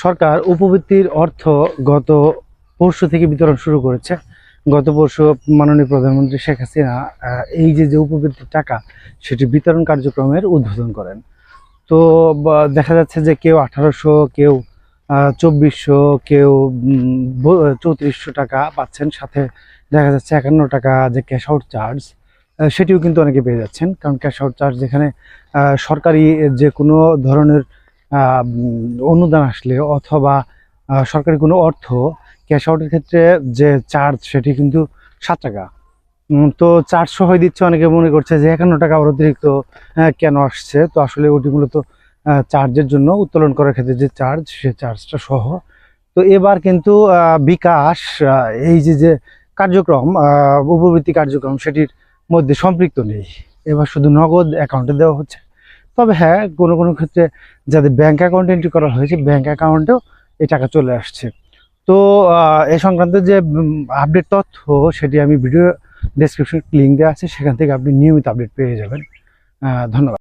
সরকার উপবৃত্তির অর্থ গত পরশু থেকে বিতরণ শুরু করেছে। গত পরশু মাননীয় প্রধানমন্ত্রী শেখ হাসিনা এই যে উপবৃত্তির টাকা সেটি বিতরণ কার্যক্রমের উদ্বোধন করেন। তো দেখা যাচ্ছে যে কেউ 1800, কেউ 2400, কেউ 3400 টাকা পাচ্ছেন। সাথে দেখা যাচ্ছে 51 টাকা যে ক্যাশ আউট চার্জ, সেটিও কিন্তু অনেকে পেয়ে যাচ্ছেন। কারণ ক্যাশ আউট চার্জ যেখানে সরকারি যে কোনো ধরনের অনুদান আসলে অথবা সরকারি কোনো অর্থ ক্যাশ আউটের ক্ষেত্রে যে চার্জ সেটি কিন্তু 7 টাকা। তো 400 হয়ে দিচ্ছে, অনেকে মনে করছে যে 51 টাকা আবার অতিরিক্ত কেন আসছে। তো আসলে ওটি মূলত চার্জের জন্য, উত্তোলন করার ক্ষেত্রে যে চার্জ, সে চার্জটা সহ। তো এবার কিন্তু বিকাশ এই যে কার্যক্রম, উপবৃত্তি কার্যক্রম, সেটির মধ্যে সম্পৃক্ত নেই। এবার শুধু নগদ অ্যাকাউন্টে দেওয়া হচ্ছে। তবে হ্যাঁ, কোনো কোনো ক্ষেত্রে যাদের ব্যাংক অ্যাকাউন্ট এন্ট্রি করা হয়েছে, ব্যাংক অ্যাকাউন্টেও এই টাকা চলে আসছে। তো এ সংক্রান্ত যে আপডেট তথ্য, সেটি আমি ভিডিও ডেসক্রিপশন লিঙ্ক দেওয়া আছে, সেখান থেকে আপনি নিয়মিত আপডেট পেয়ে যাবেন। ধন্যবাদ।